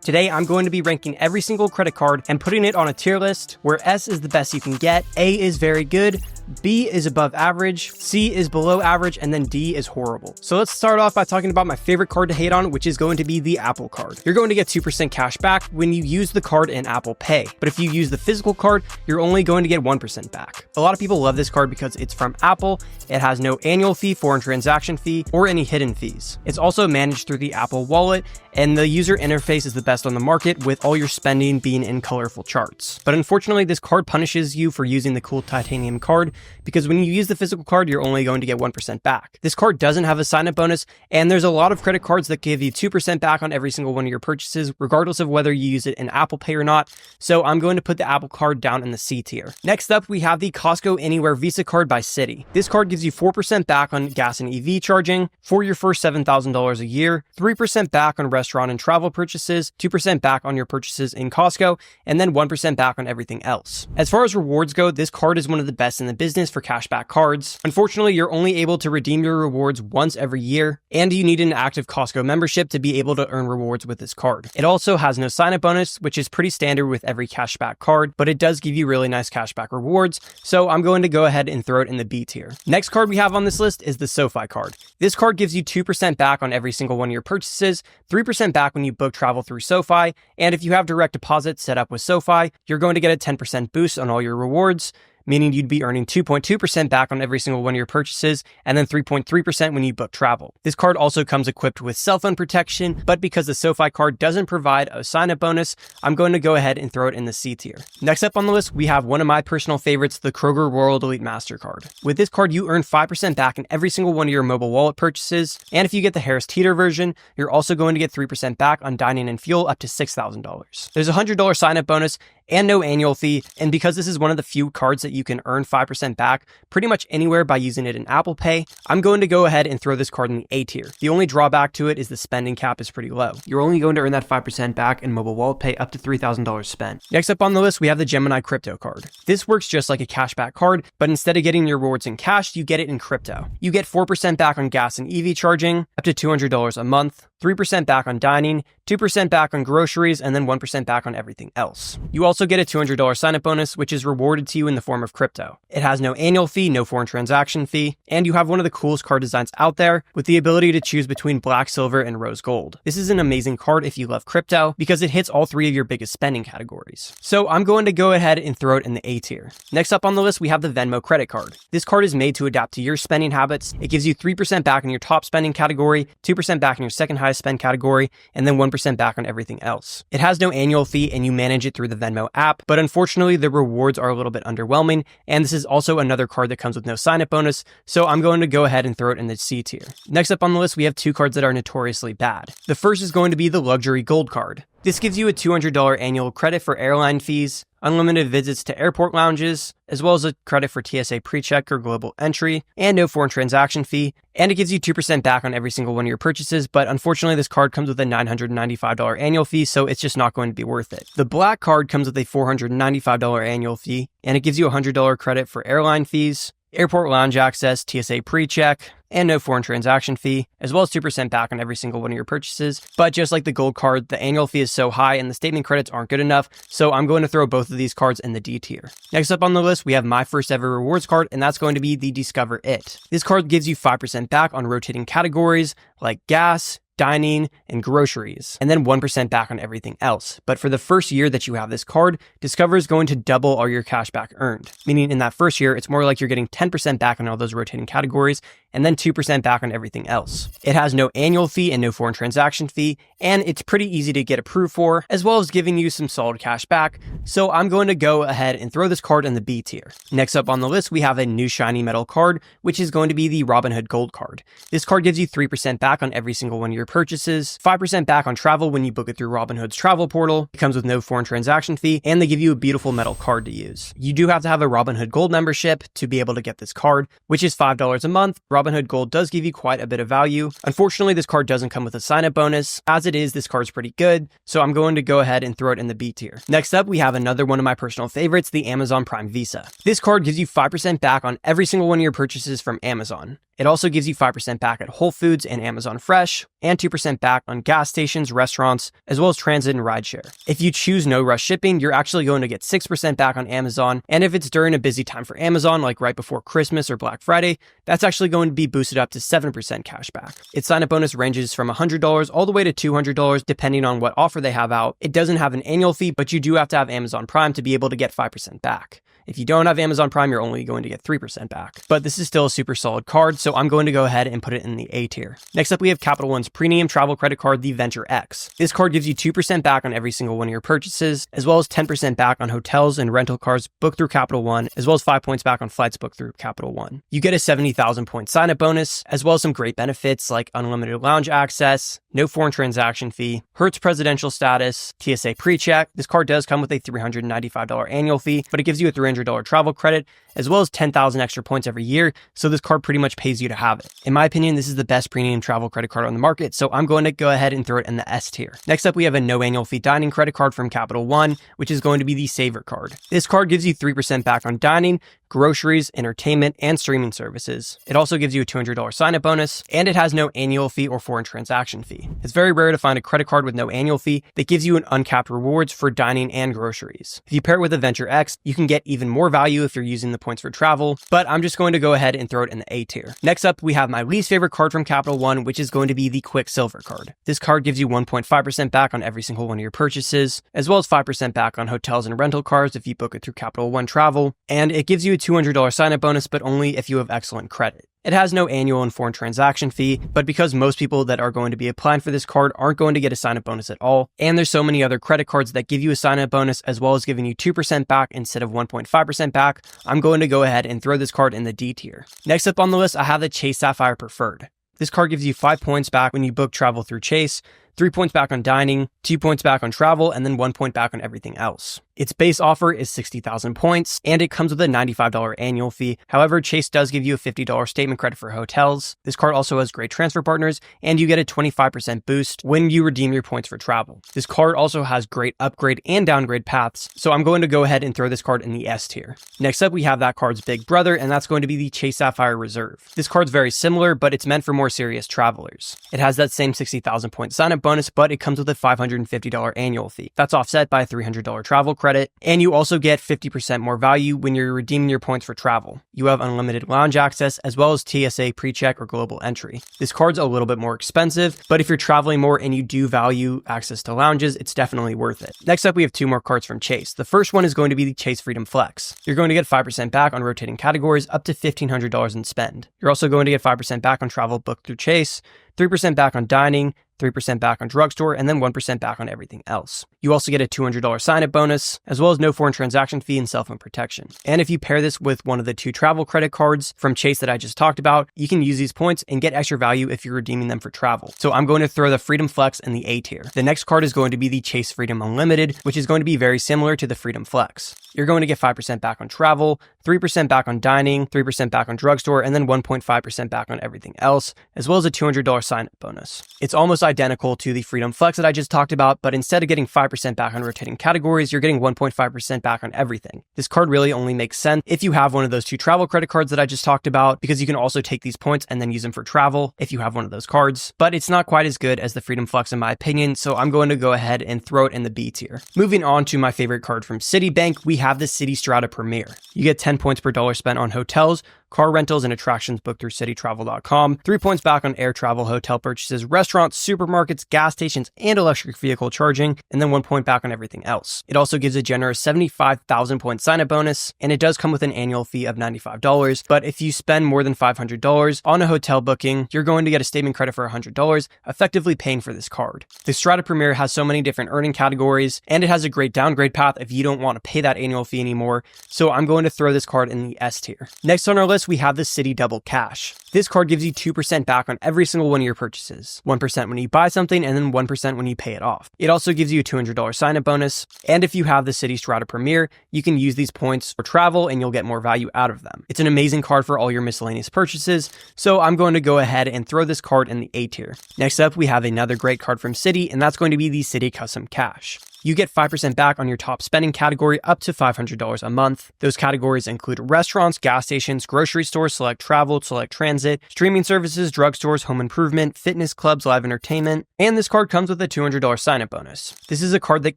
Today, I'm going to be ranking every single credit card and putting it on a tier list where S is the best you can get, A is very good, B is above average, C is below average, and then D is horrible. So let's start off by talking about my favorite card to hate on, which is going to be the Apple Card. You're going to get 2% cash back when you use the card in Apple Pay, but if you use the physical card, you're only going to get 1% back. A lot of people love this card because it's from Apple. It has no annual fee, foreign transaction fee, or any hidden fees. It's also managed through the Apple Wallet, and the user interface is the best on the market, with all your spending being in colorful charts. But unfortunately, this card punishes you for using the cool titanium card, because when you use the physical card, you're only going to get 1% back. This card doesn't have a sign-up bonus, and there's a lot of credit cards that give you 2% back on every single one of your purchases, regardless of whether you use it in Apple Pay or not. So I'm going to put the Apple Card down in the C tier. Next up, we have the Costco Anywhere Visa Card by Citi. This card gives you 4% back on gas and EV charging for your first $7,000 a year, 3% back on restaurant and travel purchases, 2% back on your purchases in Costco, and then 1% back on everything else. As far as rewards go, this card is one of the best in the business for cashback cards. Unfortunately, you're only able to redeem your rewards once every year, and you need an active Costco membership to be able to earn rewards with this card. It also has no sign-up bonus, which is pretty standard with every cashback card, but it does give you really nice cashback rewards, so I'm going to go ahead and throw it in the B tier. Next card we have on this list is the SoFi card. This card gives you 2% back on every single one of your purchases, 3% back when you book travel through SoFi, and if you have direct deposit set up with SoFi, you're going to get a 10% boost on all your rewards, meaning you'd be earning 2.2% back on every single one of your purchases, and then 3.3% when you book travel. This card also comes equipped with cell phone protection, but because the SoFi card doesn't provide a sign-up bonus, I'm going to go ahead and throw it in the C tier. Next up on the list, we have one of my personal favorites, the Kroger World Elite Mastercard. With this card, you earn 5% back in every single one of your mobile wallet purchases, and if you get the Harris Teeter version, you're also going to get 3% back on dining and fuel up to $6,000. There's a $100 sign-up bonus and no annual fee, and because this is one of the few cards that you can earn 5% back pretty much anywhere by using it in Apple Pay, I'm going to go ahead and throw this card in the A tier. The only drawback to it is the spending cap is pretty low. You're only going to earn that 5% back in mobile wallet pay up to $3,000 spent. Next up on the list, we have the Gemini Crypto card. This works just like a cashback card, but instead of getting your rewards in cash, you get it in crypto. You get 4% back on gas and EV charging, up to $200 a month, 3% back on dining, 2% back on groceries, and then 1% back on everything else. You also get a $200 sign-up bonus, which is rewarded to you in the form of crypto. It has no annual fee, no foreign transaction fee, and you have one of the coolest card designs out there with the ability to choose between black, silver, and rose gold. This is an amazing card if you love crypto because it hits all three of your biggest spending categories. So I'm going to go ahead and throw it in the A tier. Next up on the list, we have the Venmo credit card. This card is made to adapt to your spending habits. It gives you 3% back in your top spending category, 2% back in your second highest spend category, and then 1% back on everything else. It has no annual fee and you manage it through the Venmo app, but unfortunately the rewards are a little bit underwhelming, and this is also another card that comes with no sign-up bonus, so I'm going to go ahead and throw it in the C tier. Next up on the list, we have two cards that are notoriously bad. The first is going to be the Luxury Gold card. This gives you a $200 annual credit for airline fees, unlimited visits to airport lounges, as well as a credit for TSA PreCheck or global entry, and no foreign transaction fee, and it gives you 2% back on every single one of your purchases, but unfortunately this card comes with a $995 annual fee, so it's just not going to be worth it. The Black card comes with a $495 annual fee, and it gives you a $100 credit for airline fees, airport lounge access, TSA PreCheck, and no foreign transaction fee, as well as 2% back on every single one of your purchases. But just like the gold card, the annual fee is so high and the statement credits aren't good enough, so I'm going to throw both of these cards in the D tier. Next up on the list, we have my first ever rewards card, and that's going to be the Discover It. This card gives you 5% back on rotating categories like gas, dining, and groceries, and then 1% back on everything else. But for the first year that you have this card, Discover is going to double all your cash back earned, meaning in that first year, it's more like you're getting 10% back on all those rotating categories, and then 2% back on everything else. It has no annual fee and no foreign transaction fee, and it's pretty easy to get approved for, as well as giving you some solid cash back, so I'm going to go ahead and throw this card in the B tier. Next up on the list, we have a new shiny metal card, which is going to be the Robinhood Gold card. This card gives you 3% back on every single one of your purchases, 5% back on travel when you book it through Robinhood's travel portal. It comes with no foreign transaction fee, and they give you a beautiful metal card to use. You do have to have a Robinhood Gold membership to be able to get this card, which is $5 a month. Robinhood Gold does give you quite a bit of value. Unfortunately, this card doesn't come with a sign-up bonus. As it is, this card's pretty good, so I'm going to go ahead and throw it in the B tier. Next up, we have another one of my personal favorites, the Amazon Prime Visa. This card gives you 5% back on every single one of your purchases from Amazon. It also gives you 5% back at Whole Foods and Amazon Fresh, and 2% back on gas stations, restaurants, as well as transit and rideshare. If you choose no rush shipping, you're actually going to get 6% back on Amazon, and if it's during a busy time for Amazon, like right before Christmas or Black Friday, that's actually going to be boosted up to 7% cash back. Its sign-up bonus ranges from $100 all the way to $200 depending on what offer they have out. It doesn't have an annual fee, but you do have to have Amazon Prime to be able to get 5% back. If you don't have Amazon Prime, you're only going to get 3% back. But this is still a super solid card, so I'm going to go ahead and put it in the A tier. Next up, we have Capital One's premium travel credit card, the Venture X. This card gives you 2% back on every single one of your purchases, as well as 10% back on hotels and rental cars booked through Capital One, as well as 5 points back on flights booked through Capital One. You get a 70,000 point sign-up bonus, as well as some great benefits like unlimited lounge access, no foreign transaction fee, Hertz presidential status, TSA pre-check. This card does come with a $395 annual fee, but it gives you a $300 travel credit, as well as 10,000 extra points every year, so this card pretty much pays you to have it. In my opinion, this is the best premium travel credit card on the market, so I'm going to go ahead and throw it in the S tier. Next up, we have a no annual fee dining credit card from Capital One, which is going to be the Savor card. This card gives you 3% back on dining, groceries, entertainment, and streaming services. It also gives you a $200 sign-up bonus, and it has no annual fee or foreign transaction fee. It's very rare to find a credit card with no annual fee that gives you an uncapped rewards for dining and groceries. If you pair it with a Venture X, you can get even more value if you're using the points for travel, but I'm just going to go ahead and throw it in the A tier. Next up, we have my least favorite card from Capital One, which is going to be the Quicksilver card. This card gives you 1.5% back on every single one of your purchases, as well as 5% back on hotels and rental cars if you book it through Capital One Travel, and it gives you a $200 sign-up bonus, but only if you have excellent credit. It has no annual and foreign transaction fee, but because most people that are going to be applying for this card aren't going to get a sign-up bonus at all, and there's so many other credit cards that give you a sign-up bonus as well as giving you 2% back instead of 1.5% back, I'm going to go ahead and throw this card in the D tier. Next up on the list, I have the Chase Sapphire Preferred. This card gives you 5 points back when you book travel through Chase, 3 points back on dining, 2 points back on travel, and then 1 point back on everything else. Its base offer is 60,000 points, and it comes with a $95 annual fee. However, Chase does give you a $50 statement credit for hotels. This card also has great transfer partners, and you get a 25% boost when you redeem your points for travel. This card also has great upgrade and downgrade paths, so I'm going to go ahead and throw this card in the S tier. Next up, we have that card's big brother, and that's going to be the Chase Sapphire Reserve. This card's very similar, but it's meant for more serious travelers. It has that same 60,000 point sign-up bonus, but it comes with a $550 annual fee. That's offset by a $300 travel credit, and you also get 50% more value when you're redeeming your points for travel. You have unlimited lounge access as well as TSA pre-check or global entry. This card's a little bit more expensive, but if you're traveling more and you do value access to lounges, it's definitely worth it. Next up, we have 2 more cards from Chase. The first one is going to be the Chase Freedom Flex. You're going to get 5% back on rotating categories up to $1,500 in spend. You're also going to get 5% back on travel booked through Chase, 3% back on dining, 3% back on drugstore, and then 1% back on everything else. You also get a $200 sign-up bonus, as well as no foreign transaction fee and cell phone protection. And if you pair this with one of the 2 travel credit cards from Chase that I just talked about, you can use these points and get extra value if you're redeeming them for travel. So I'm going to throw the Freedom Flex in the A tier. The next card is going to be the Chase Freedom Unlimited, which is going to be very similar to the Freedom Flex. You're going to get 5% back on travel, 3% back on dining, 3% back on drugstore, and then 1.5% back on everything else, as well as a $200 sign-up bonus. It's almost identical to the Freedom Flex that I just talked about, but instead of getting 5% back on rotating categories, you're getting 1.5% back on everything. This card really only makes sense if you have one of those 2 travel credit cards that I just talked about, because you can also take these points and then use them for travel if you have one of those cards, but it's not quite as good as the Freedom Flex in my opinion, so I'm going to go ahead and throw it in the B tier. Moving on to my favorite card from Citibank, we have the Citi Strata Premier. You get 10 points per dollar spent on hotels, car rentals, and attractions booked through citytravel.com, 3 points back on air travel, hotel purchases, restaurants, supermarkets, gas stations, and electric vehicle charging, and then 1 point back on everything else. It also gives a generous 75,000 point sign-up bonus, and it does come with an annual fee of $95, but if you spend more than $500 on a hotel booking, you're going to get a statement credit for $100, effectively paying for this card. The Strata Premier has so many different earning categories, and it has a great downgrade path if you don't want to pay that annual fee anymore, so I'm going to throw this card in the S tier. Next on our list, we have the Citi Double Cash. This card gives you 2% back on every single one of your purchases, 1% when you buy something, and then 1% when you pay it off. It also gives you a $200 sign-up bonus, and if you have the Citi Strata Premier, you can use these points for travel and you'll get more value out of them. It's an amazing card for all your miscellaneous purchases, so I'm going to go ahead and throw this card in the A tier. Next up, we have another great card from Citi, and that's going to be the Citi Custom Cash. you get 5% back on your top spending category up to $500 a month. Those categories include restaurants, gas stations, grocery stores, select travel, select transit, streaming services, drugstores, home improvement, fitness clubs, live entertainment, and this card comes with a $200 sign-up bonus. This is a card that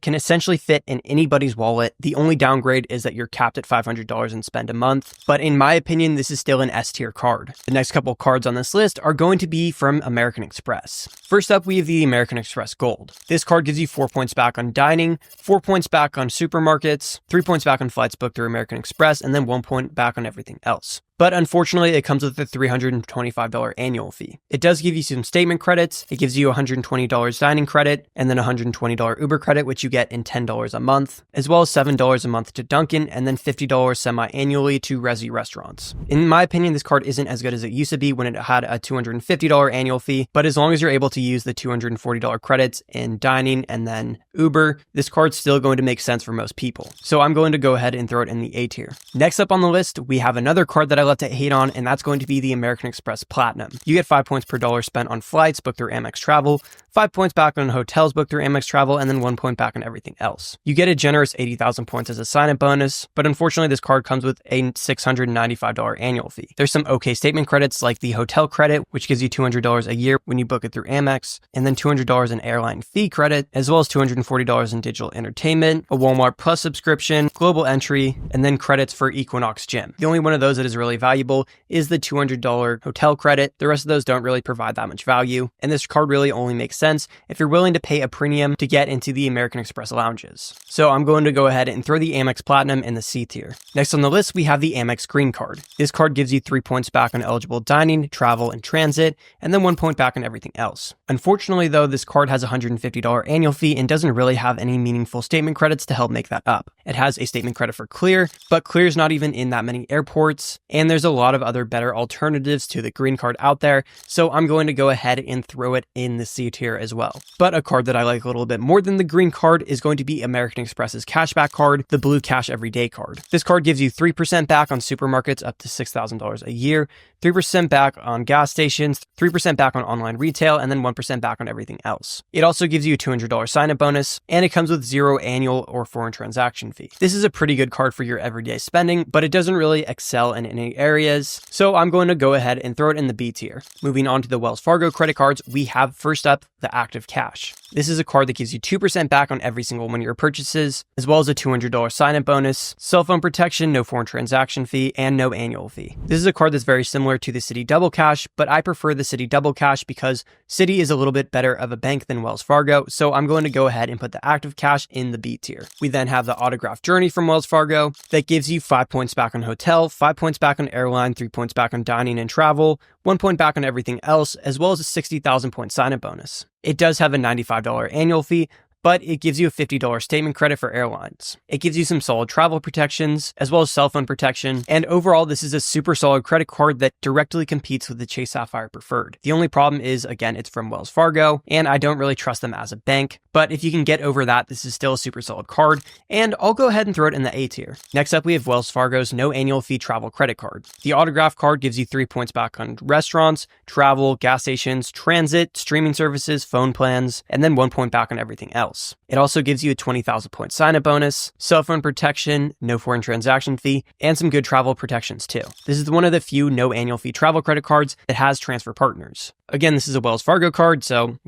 can essentially fit in anybody's wallet. The only downgrade is that you're capped at $500 in spend a month, but in my opinion, this is still an S tier card. The next couple cards on this list are going to be from American Express. First up, we have the American Express Gold. This card gives you 4 points back on dining, 4 points back on supermarkets, 3 points back on flights booked through American Express, and then 1 point back on everything else. But unfortunately, it comes with a $325 annual fee. It does give you some statement credits. It gives you $120 dining credit and then $120 Uber credit, which you get in $10 a month, as well as $7 a month to Dunkin' and then $50 semi-annually to Resi restaurants. In my opinion, this card isn't as good as it used to be when it had a $250 annual fee, but as long as you're able to use the $240 credits in dining and then Uber, this card's still going to make sense for most people. So I'm going to go ahead and throw it in the A tier. Next up on the list, we have another card that I love to hate on, and that's going to be the American Express Platinum. You get 5 points per dollar spent on flights booked through Amex Travel, 5 points back on hotels booked through Amex Travel, and then 1 point back on everything else. You get a generous 80,000 points as a sign-up bonus, but unfortunately this card comes with a $695 annual fee. There's some okay statement credits like the hotel credit, which gives you $200 a year when you book it through Amex, and then $200 in airline fee credit, as well as $240 in digital entertainment, a Walmart Plus subscription, global entry, and then credits for Equinox Gym. The only one of those that is really valuable is the $200 hotel credit. The rest of those don't really provide that much value, and this card really only makes sense if you're willing to pay a premium to get into the American Express lounges. So I'm going to go ahead and throw the Amex Platinum in the C tier. Next on the list, we have the Amex Green Card. This card gives you 3 points back on eligible dining, travel, and transit, and then 1 point back on everything else. Unfortunately though, this card has a $150 annual fee and doesn't really have any meaningful statement credits to help make that up. It has a statement credit for Clear, but Clear's not even in that many airports, and there's a lot of other better alternatives to the green card out there, so I'm going to go ahead and throw it in the C tier as well. But a card that I like a little bit more than the green card is going to be American Express's cashback card, the Blue Cash Everyday card. This card gives you 3% back on supermarkets up to $6,000 a year, 3% back on gas stations, 3% back on online retail, and then 1% back on everything else. It also gives you a $200 sign-up bonus, and it comes with 0 annual or foreign transaction fee. This is a pretty good card for your everyday spending, but it doesn't really excel in any areas, so I'm going to go ahead and throw it in the B tier. Moving on to the Wells Fargo credit cards, we have first up the Active Cash. This is a card that gives you 2% back on every single one of your purchases, as well as a $200 sign-up bonus, cell phone protection, no foreign transaction fee, and no annual fee. This is a card that's very similar to the Citi Double Cash, but I prefer the Citi Double Cash because Citi is a little bit better of a bank than Wells Fargo, so I'm going to go ahead and put the Active Cash in the B tier. We then have the Autograph Journey from Wells Fargo that gives you 5 points back on hotel, 5 points back on airline, 3 points back on dining and travel, 1 point back on everything else, as well as a 60,000 point sign-up bonus. It does have a $95 annual fee, but it gives you a $50 statement credit for airlines. It gives you some solid travel protections, as well as cell phone protection, and overall, this is a super solid credit card that directly competes with the Chase Sapphire Preferred. The only problem is, again, it's from Wells Fargo, and I don't really trust them as a bank, but if you can get over that, this is still a super solid card, and I'll go ahead and throw it in the A tier. Next up, we have Wells Fargo's no annual fee travel credit card. The Autograph card gives you 3 points back on restaurants, travel, gas stations, transit, streaming services, phone plans, and then 1 point back on everything else. It also gives you a 20,000 point sign-up bonus, cell phone protection, no foreign transaction fee, and some good travel protections too. This is one of the few no annual fee travel credit cards that has transfer partners. Again, this is a Wells Fargo card, so,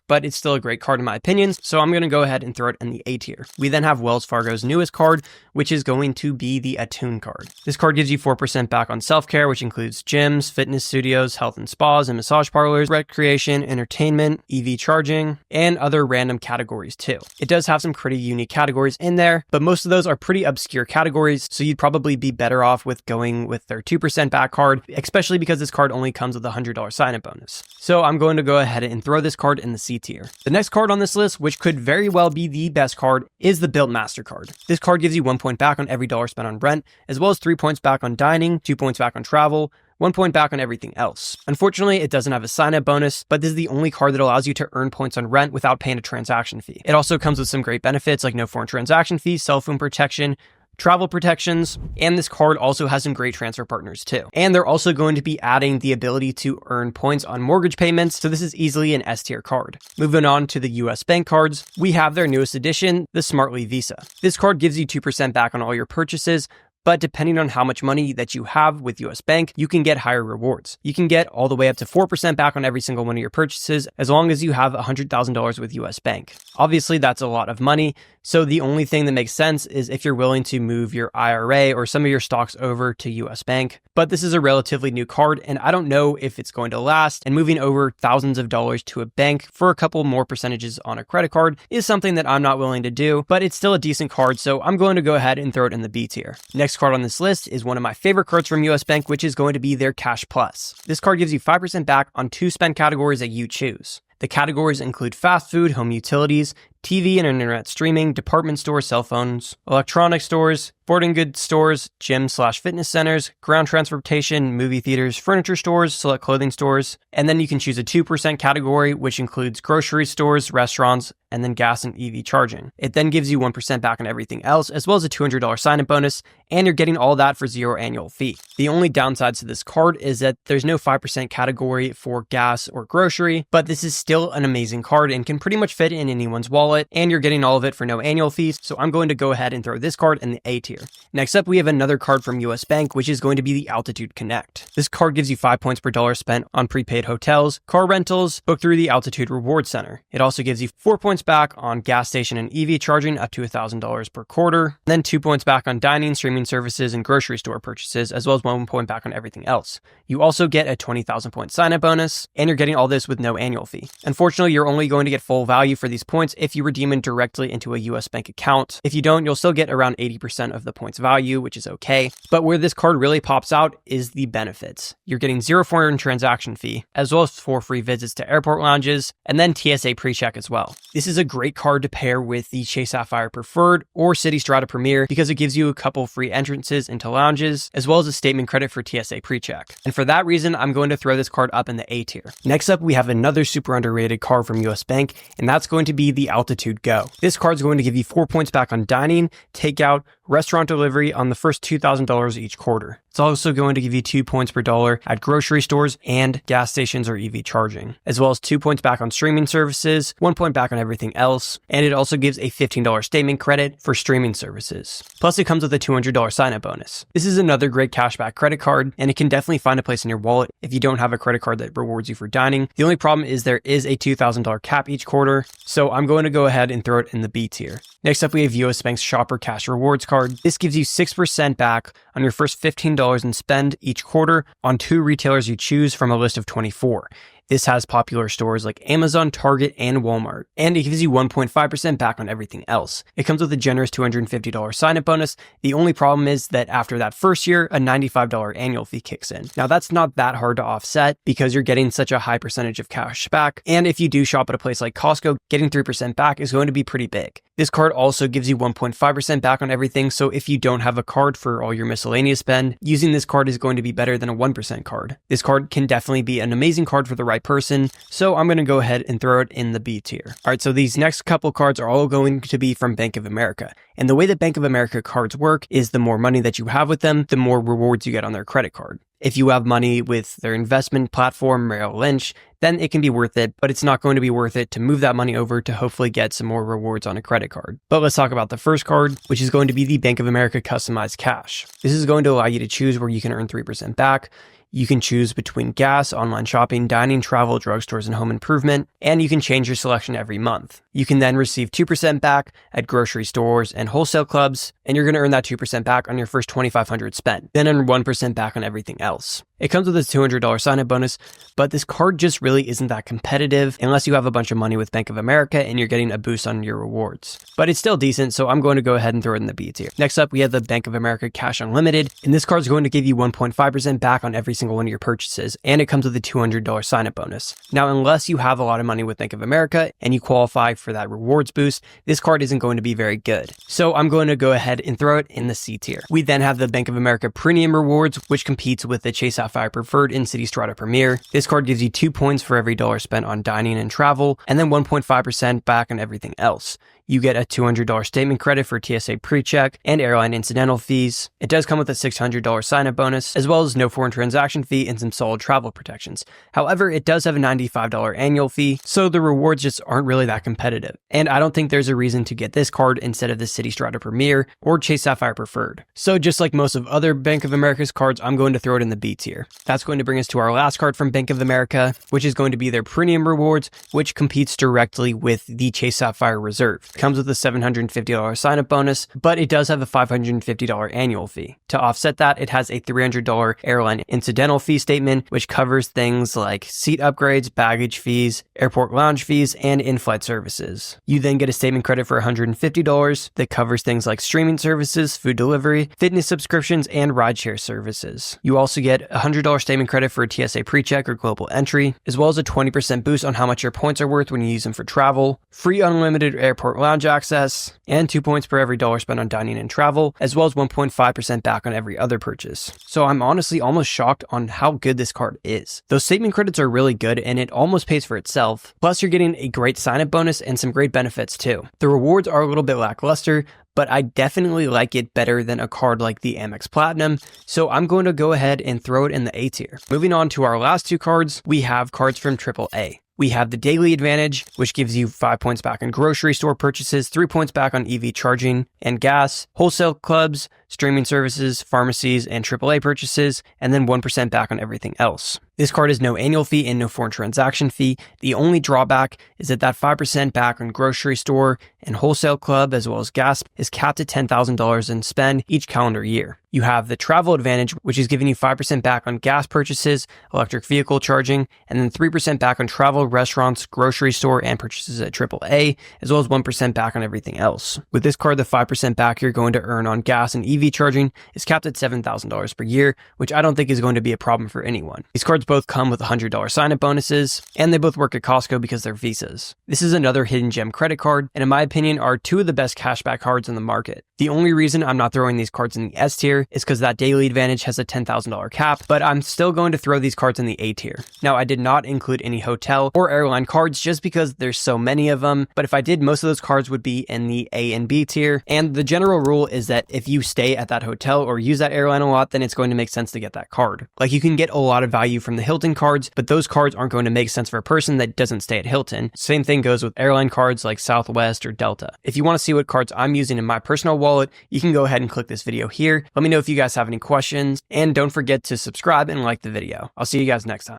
but it's still a great card in my opinion, so I'm going to go ahead and throw it in the A tier. We then have Wells Fargo's newest card, which is going to be the Attune card. This card gives you 4% back on self-care, which includes gyms, fitness studios, health and spas, and massage parlors, recreation, entertainment, EV charging, and other random categories too. It does have some pretty unique categories in there, but most of those are pretty obscure categories, so you'd probably be better off with going with their 2% back card, especially because this card only comes with a $100 sign-up bonus. So I'm going to go ahead and throw this card in the C tier. The next card on this list, which could very well be the best card, is the Bilt Mastercard. This card gives you 1 point back on every dollar spent on rent, as well as 3 points back on dining, 2 points back on travel, 1 point back on everything else. Unfortunately, it doesn't have a sign-up bonus, but this is the only card that allows you to earn points on rent without paying a transaction fee. It also comes with some great benefits like no foreign transaction fees, cell phone protection, travel protections, and this card also has some great transfer partners too. And they're also going to be adding the ability to earn points on mortgage payments, so this is easily an S tier card. Moving on to the US Bank cards, we have their newest addition, the Smartly Visa. This card gives you 2% back on all your purchases, but depending on how much money that you have with US Bank, you can get higher rewards. You can get all the way up to 4% back on every single one of your purchases as long as you have $100,000 with US Bank. Obviously, that's a lot of money, so the only thing that makes sense is if you're willing to move your IRA or some of your stocks over to US Bank. But this is a relatively new card, and I don't know if it's going to last, and moving over thousands of dollars to a bank for a couple more percentages on a credit card is something that I'm not willing to do, but it's still a decent card, so I'm going to go ahead and throw it in the B tier. Next card on this list is one of my favorite cards from US Bank, which is going to be their Cash Plus. This card gives you 5% back on 2 spend categories that you choose. The categories include fast food, home utilities, TV and internet streaming, department stores, cell phones, electronic stores, sporting goods stores, gym/fitness centers, ground transportation, movie theaters, furniture stores, select clothing stores, and then you can choose a 2% category, which includes grocery stores, restaurants, and then gas and EV charging. It then gives you 1% back on everything else, as well as a $200 sign-up bonus, and you're getting all that for 0 annual fee. The only downsides to this card is that there's no 5% category for gas or grocery, but this is still an amazing card and can pretty much fit in anyone's wallet, and you're getting all of it for no annual fees, so I'm going to go ahead and throw this card in the A tier. Next up, we have another card from US Bank, which is going to be the Altitude Connect. This card gives you 5 points per dollar spent on prepaid hotels, car rentals, booked through the Altitude Reward Center. It also gives you 4 points back on gas station and EV charging up to $1,000 per quarter, then 2 points back on dining, streaming services, and grocery store purchases, as well as 1 point back on everything else. You also get a 20,000 point sign-up bonus, and you're getting all this with no annual fee. Unfortunately, you're only going to get full value for these points if you redeem it directly into a US Bank account. If you don't, you'll still get around 80% of the points value, which is okay. But where this card really pops out is the benefits. You're getting 0 foreign transaction fee, as well as 4 free visits to airport lounges, and then TSA pre-check as well. This is a great card to pair with the Chase Sapphire Preferred or Citi Strata Premier because it gives you a couple free entrances into lounges, as well as a statement credit for TSA pre-check. And for that reason, I'm going to throw this card up in the A tier. Next up, we have another super underrated card from US Bank, and that's going to be the Altitude Go. This card is going to give you 4 points back on dining, takeout, restaurant delivery on the first $2,000 each quarter. It's also going to give you 2 points per dollar at grocery stores and gas stations or EV charging, as well as 2 points back on streaming services, 1 point back on everything else, and it also gives a $15 statement credit for streaming services. Plus, it comes with a $200 sign-up bonus. This is another great cashback credit card, and it can definitely find a place in your wallet if you don't have a credit card that rewards you for dining. The only problem is there is a $2,000 cap each quarter, so I'm going to go ahead and throw it in the B tier. Next up, we have US Bank's Shopper Cash Rewards card. This gives you 6% back on your first $15 in spend each quarter on 2 retailers you choose from a list of 24. This has popular stores like Amazon, Target, and Walmart, and it gives you 1.5% back on everything else. It comes with a generous $250 sign-up bonus. The only problem is that after that first year, a $95 annual fee kicks in. Now, that's not that hard to offset because you're getting such a high percentage of cash back, and if you do shop at a place like Costco, getting 3% back is going to be pretty big. This card also gives you 1.5% back on everything, so if you don't have a card for all your miscellaneous spend, using this card is going to be better than a 1% card. This card can definitely be an amazing card for the right person, so I'm going to go ahead and throw it in the B tier. All right, so these next couple cards are all going to be from Bank of America. And the way that Bank of America cards work is the more money that you have with them, the more rewards you get on their credit card. If you have money with their investment platform, Merrill Lynch, then it can be worth it, but it's not going to be worth it to move that money over to hopefully get some more rewards on a credit card. But let's talk about the first card, which is going to be the Bank of America Customized Cash. This is going to allow you to choose where you can earn 3% back. You can choose between gas, online shopping, dining, travel, drugstores, and home improvement, and you can change your selection every month. You can then receive 2% back at grocery stores and wholesale clubs, and you're going to earn that 2% back on your first $2,500 spent, then earn 1% back on everything else. It comes with a $200 sign-up bonus, but this card just really isn't that competitive unless you have a bunch of money with Bank of America and you're getting a boost on your rewards. But it's still decent, so I'm going to go ahead and throw it in the B tier. Next up, we have the Bank of America Cash Unlimited, and this card is going to give you 1.5% back on every single one of your purchases, and it comes with a $200 sign-up bonus. Now, unless you have a lot of money with Bank of America and you qualify for that rewards boost, this card isn't going to be very good. So I'm going to go ahead and throw it in the C tier. We then have the Bank of America Premium Rewards, which competes with the Chase Sapphire Preferred and Citi Strata Premier. This card gives you 2 points for every dollar spent on dining and travel, and then 1.5% back on everything else. You get a $200 statement credit for TSA pre-check and airline incidental fees. It does come with a $600 sign-up bonus, as well as no foreign transaction fee and some solid travel protections. However, it does have a $95 annual fee, so the rewards just aren't really that competitive. And I don't think there's a reason to get this card instead of the Citi Strata Premier or Chase Sapphire Preferred. So just like most of other Bank of America's cards, I'm going to throw it in the B tier. That's going to bring us to our last card from Bank of America, which is going to be their Premium Rewards, which competes directly with the Chase Sapphire Reserve. It comes with a $750 sign-up bonus, but it does have a $550 annual fee. To offset that, it has a $300 airline incidental fee statement, which covers things like seat upgrades, baggage fees, airport lounge fees, and in-flight services. You then get a statement credit for $150 that covers things like streaming services, food delivery, fitness subscriptions, and rideshare services. You also get a $100 statement credit for a TSA pre-check or global entry, as well as a 20% boost on how much your points are worth when you use them for travel, free unlimited airport lounge access, and 2 points per every dollar spent on dining and travel, as well as 1.5% back on every other purchase. So I'm honestly almost shocked on how good this card is. Those statement credits are really good and it almost pays for itself. Plus you're getting a great sign-up bonus and some great benefits too. The rewards are a little bit lackluster, but I definitely like it better than a card like the Amex Platinum, so I'm going to go ahead and throw it in the A tier. Moving on to our last two cards, we have cards from AAA. We have the Daily Advantage, which gives you 5 points back on grocery store purchases, 3 points back on EV charging and gas, wholesale clubs, streaming services, pharmacies, and AAA purchases, and then 1% back on everything else. This card has no annual fee and no foreign transaction fee. The only drawback is that 5% back on grocery store and wholesale club, as well as gas, is capped at $10,000 in spend each calendar year. You have the Travel Advantage, which is giving you 5% back on gas purchases, electric vehicle charging, and then 3% back on travel, restaurants, grocery store, and purchases at AAA, as well as 1% back on everything else. With this card, the 5% back you're going to earn on gas and EV charging is capped at $7,000 per year, which I don't think is going to be a problem for anyone. These cards both come with $100 sign-up bonuses, and they both work at Costco because they're Visas. This is another hidden gem credit card, and in my opinion are two of the best cashback cards in the market. The only reason I'm not throwing these cards in the S tier is because that Daily Advantage has a $10,000 cap, but I'm still going to throw these cards in the A tier. Now, I did not include any hotel or airline cards just because there's so many of them, but if I did, most of those cards would be in the A and B tier, and the general rule is that if you stay at that hotel or use that airline a lot, then it's going to make sense to get that card. Like, you can get a lot of value from the Hilton cards, but those cards aren't going to make sense for a person that doesn't stay at Hilton. Same thing goes with airline cards like Southwest or Delta. If you want to see what cards I'm using in my personal wallet, you can go ahead and click this video here. Let me know if you guys have any questions, and don't forget to subscribe and like the video. I'll see you guys next time.